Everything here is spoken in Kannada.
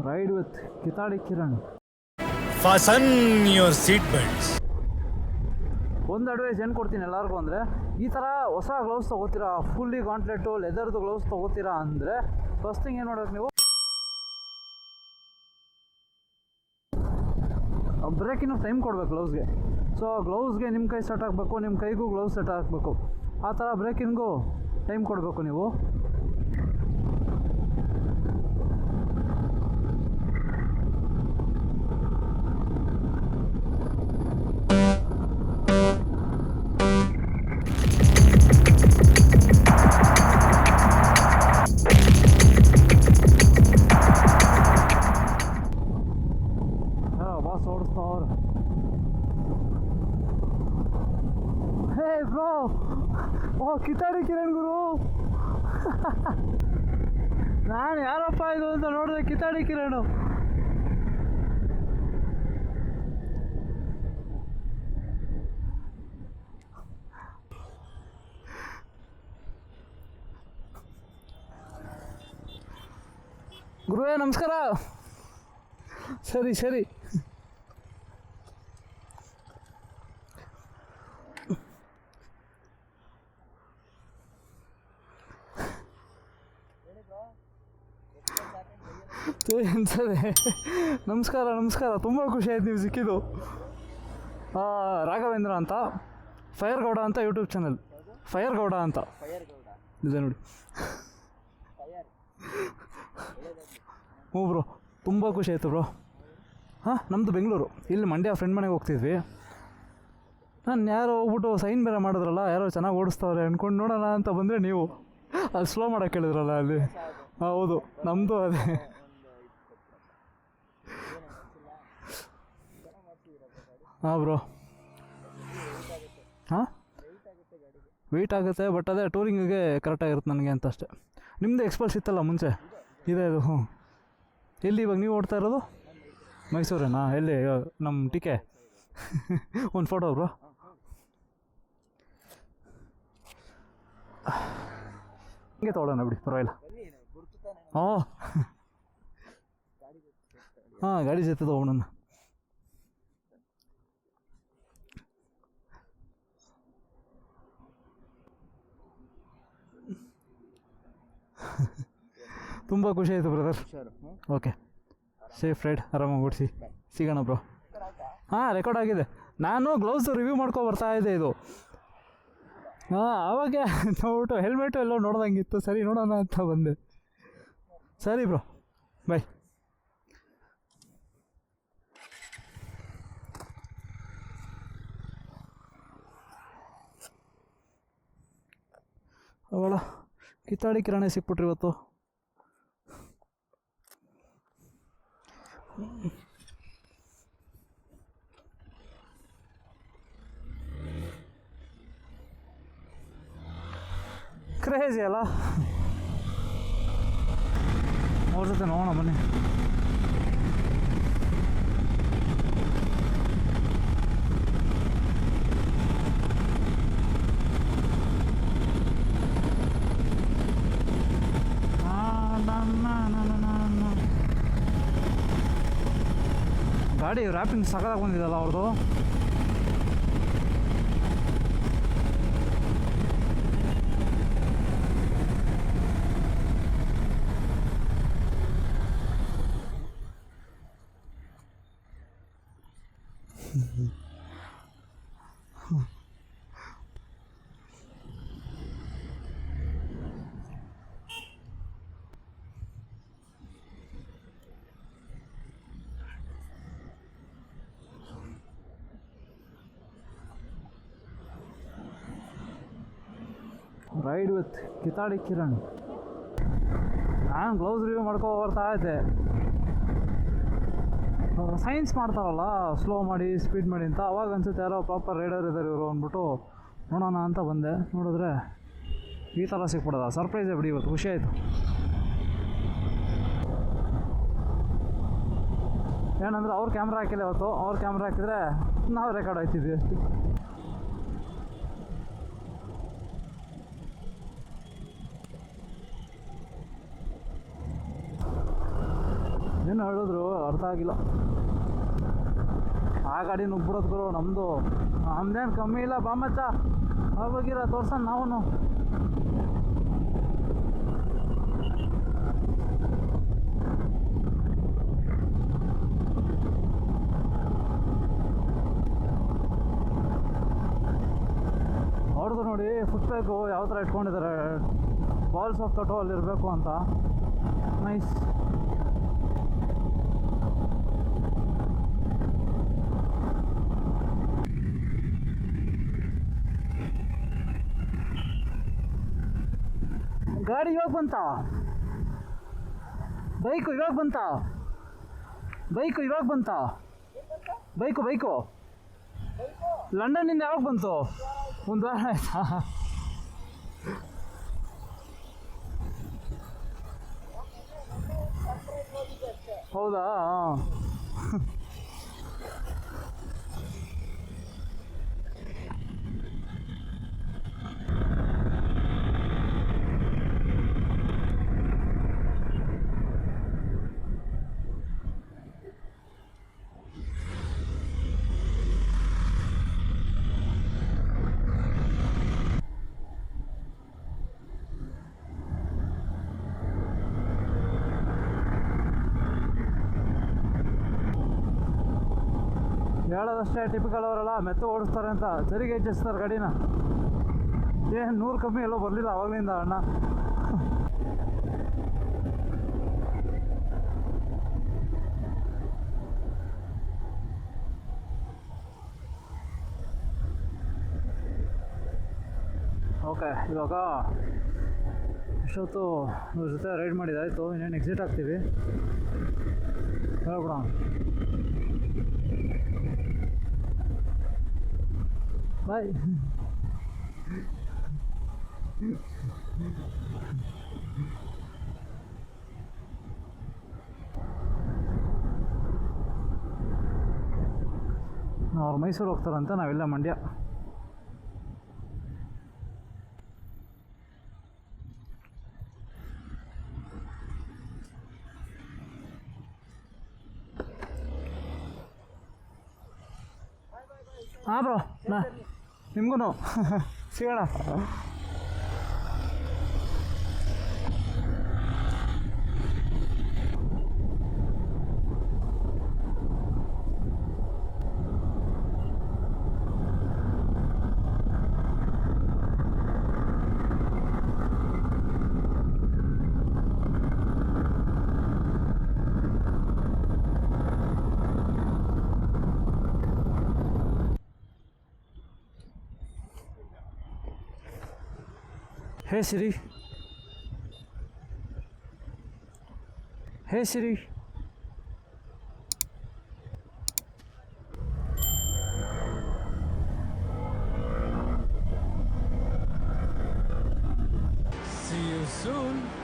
Ride with Kitadi Kiran. Fasten your seat belts. ಒಂದು ಅಡ್ವೈಸ್ ಏನು ಕೊಡ್ತೀನಿ ಎಲ್ಲರಿಗೂ ಅಂದರೆ, ಈ ಥರ ಹೊಸ ಗ್ಲೌಸ್ ತೊಗೋತೀರಾ, ಫುಲ್ಲಿ ಗಾಂಟ್ಲೆಟು ಲೆದರ್ದು ಗ್ಲೌಸ್ ತೊಗೋತೀರಾ ಅಂದರೆ ಫಸ್ಟ್ ಥಿಂಗ್ ಏನು ಮಾಡೋದು, ನೀವು ಬ್ರೇಕಿನ ಟೈಮ್ ಕೊಡ್ಬೇಕು ಗ್ಲೌಸ್ಗೆ. ಸೊ ಗ್ಲೌಸ್ಗೆ ನಿಮ್ಮ ಕೈ ಸೆಟ್ ಆಗಬೇಕು, ನಿಮ್ಮ ಕೈಗೂ ಗ್ಲೌಸ್ ಸೆಟ್ ಆಗಬೇಕು. ಆ ಥರ ಬ್ರೇಕಿಂಗು ಟೈಮ್ ಕೊಡಬೇಕು ನೀವು. ಓಡಿಸ್ತಾವ್ರು. ಹೇ ಬ್ರೋ, ಓ ಕಿತಾಡಿ ಕಿರಣ್ ಗುರು. ನಾನು ಯಾರಪ್ಪ ಇದು ಅಂತ ನೋಡಿದೆ, ಕಿತಾಡಿ ಕಿರಣ್. ಗುರುವೇ ನಮಸ್ಕಾರ. ಸರಿ ಸರಿ. ನಮಸ್ಕಾರ ನಮಸ್ಕಾರ. ತುಂಬ ಖುಷಿ ಆಯ್ತು ನೀವು ಸಿಕ್ಕಿದ್ದು. ರಾಘವೇಂದ್ರ ಅಂತ, ಫೈರ್ ಗೌಡ ಅಂತ ಯೂಟ್ಯೂಬ್ ಚಾನಲ್. ಫೈರ್ ಗೌಡ ಅಂತ ಇದೆ ನೋಡಿ. ಹ್ಞೂ ಬ್ರೋ, ತುಂಬ ಖುಷಿ ಆಯಿತು ಬ್ರೋ. ನಮ್ಮದು ಬೆಂಗಳೂರು. ಇಲ್ಲಿ ಮಂಡ್ಯ ಫ್ರೆಂಡ್ ಮನೆಗೆ ಹೋಗ್ತಿದ್ವಿ. ನಾನು ಯಾರೋ ಹೋಗ್ಬಿಟ್ಟು ಸೈನ್ ಬೇರೆ ಮಾಡಿದ್ರಲ್ಲ, ಯಾರೋ ಚೆನ್ನಾಗಿ ಓಡಿಸ್ತವ್ರೆ ಅಂದ್ಕೊಂಡು ನೋಡೋಣ ಅಂತ ಬಂದರೆ ನೀವು ಅಲ್ಲಿ ಸ್ಲೋ ಮಾಡೋಕ್ಕೆ ಹೇಳಿದ್ರಲ್ಲ ಅಲ್ಲಿ. ಹೌದು, ನಮ್ಮದು ಅದೇ. ಬ್ರೋ ವೆಯ್ಟ್ ಆಗುತ್ತೆ, ಬಟ್ ಅದೇ ಟೂರಿಂಗಿಗೆ ಕರೆಕ್ಟಾಗಿರುತ್ತೆ ನನಗೆ ಅಂತ ಅಷ್ಟೇ. ನಿಮ್ಮದು ಎಕ್ಸ್ಪಲ್ಸ್ ಇತ್ತಲ್ಲ ಮುಂಚೆ, ಇದೆ ಅದು. ಎಲ್ಲಿ ಇವಾಗ ನೀವು ಓಡ್ತಾ ಇರೋದು? ಮೈಸೂರೇನಾ? ಎಲ್ಲಿ? ನಮ್ಮ ಟಿಕೆ. ಒಂದು ಫೋಟೋ ಬ್ರೋ. ಹಂಗೆ ತೊಗೊಳ್ಳೋಣ ಬಿಡಿ, ಪರವಾಗಿಲ್ಲ. ಗಾಡಿ ಜೊತೆ ತೊಗೊಳೋಣ. ತುಂಬ ಖುಷಿ ಆಯಿತು ಬ್ರದರ್. ಓಕೆ, ಸೇಫ್ ರೈಡ್, ಆರಾಮಾಗಿ ಓಡಿಸಿ. ಸಿಗೋಣ ಬ್ರೋ. ರೆಕಾರ್ಡ್ ಆಗಿದೆ. ನಾನು ಗ್ಲೌಸ್ ರಿವ್ಯೂ ಮಾಡ್ಕೊ ಬರ್ತಾ ಇದ್ದೆ ಇದು. ಆವಾಗ ನೋಡ್ಬಿಟ್ಟು ಹೆಲ್ಮೆಟು ಎಲ್ಲೋ ನೋಡ್ದಂಗಿತ್ತು. ಸರಿ ನೋಡೋಣ ಅಂತ ಬಂದೆ. ಸರಿ ಬ್ರೋ, ಬಾಯ್. ಅವಳ ಕಿತ್ತಾಡಿ ಕಿರಾಣಿ ಸಿಕ್ಬಿಟ್ರಿ ಇವತ್ತು. ಕ್ರೇಜಿ ಅಲ್ಲ? ಅವ್ರ ಜೊತೆ ನೋಡೋಣ ಬನ್ನಿ. ಗಾಡಿ ರ್ಯಾಪಿಂಗ್ ಸಖತ್ತಾಗಿ ಬಂದಿದಲ್ಲ ಅವ್ರದ್ದು. ರೈಡ್ ವಿತ್ ಕಿತಾಡಿ ಕಿರಣ್. ನಾನು ಗ್ಲೌಸ್ ರಿವ್ಯೂ ಮಾಡ್ಕೊ ಬರ್ತಾ ಇದ್ದೆ. ಸೈನ್ಸ್ ಮಾಡ್ತಾರಲ್ಲ, ಸ್ಲೋ ಮಾಡಿ ಸ್ಪೀಡ್ ಮಾಡಿ ಅಂತ. ಅವಾಗ ಅನ್ಸುತ್ತೆ ಯಾರೋ ಪ್ರಾಪರ್ ರೈಡರ್ ಇದ್ದಾರೆ ಇವರು ಅಂದ್ಬಿಟ್ಟು ನೋಡೋಣ ಅಂತ ಬಂದೆ. ನೋಡಿದ್ರೆ ಈ ಥರ ಸಿಕ್ಬಿಡೋದ. ಸರ್ಪ್ರೈಸೇ ಬಿಡಿ, ಇವತ್ತು ಖುಷಿ ಆಯಿತು. ಏನಂದರೆ ಅವ್ರು ಕ್ಯಾಮ್ರಾ ಹಾಕಿಲ್ಲ ಇವತ್ತು. ಅವ್ರು ಕ್ಯಾಮ್ರಾ ಹಾಕಿದರೆ ನಾವು ರೆಕಾರ್ಡ್ ಆಯ್ತಿದ್ವಿ ಅಷ್ಟೇ. ಏನು ಹೇಳಿದ್ರು ಅರ್ಥ ಆಗಿಲ್ಲ. ಆ ಗಾಡಿ ನುಗ್ಬಿಡೋದು ಗುರು, ನಮ್ದೇನು ಕಮ್ಮಿ ಇಲ್ಲ ಬಾಮಚ್ಚ, ಹೋಗಿರ ತೋರ್ಸೋಣ ನಾವು. ಅವ್ರದ್ದು ನೋಡಿ ಫುಟ್ ಬ್ಯಾಗು ಯಾವ ಥರ ಇಟ್ಕೊಂಡಿದ್ದಾರೆ, ಬಾಲ್ಸ್ ಆಫ್ ತೊಟೋ ಅಲ್ಲಿ ಇರಬೇಕು ಅಂತ. ನೈಸ್. ಗಾಡಿ ಇವಾಗ ಬಂತ, ಬೈಕು ಇವಾಗ ಬಂತ, ಬೈಕು ಲಂಡನ್ನಿಂದ ಯಾವಾಗ ಬಂತು? ಒಂದು ವಾರ ಆಯ್ತಾ? ಹೌದಾ? ಹೇಳೋದಷ್ಟೇ ಟಿಪಿಕಲ್ ಅವರಲ್ಲ, ಮೆತ್ತ ಓಡಿಸ್ತಾರೆ ಅಂತ ಸರಿಗೆ ಹೆಚ್ಚಿಸ್ತಾರೆ ಗಾಡಿನ. ಏನು 100 ಕಮ್ಮಿ ಎಲ್ಲೋ ಬರಲಿಲ್ಲ ಆವಾಗಲಿಂದ ಅಣ್ಣ. ಓಕೆ, ಇವಾಗ ಇಷ್ಟೊತ್ತು ಇವ್ರ ಜೊತೆ ರೈಡ್ ಮಾಡಿದ್ದಾಯಿತು. ಇನ್ನೇನು ಎಕ್ಸಿಟ್ ಆಗ್ತೀವಿ, ಹೇಳ್ಬಿಡೋಣ. ಬಾಯ್. ಅವ್ರು ಮೈಸೂರು ಹೋಗ್ತಾರಂತ, ನಾವೆಲ್ಲ ಮಂಡ್ಯ. ಹಾಂ ಬ್ರೋ, ನಿಮಗೂ ಸಿಗೋಣ. Hey Siri. Hey Siri. See you soon.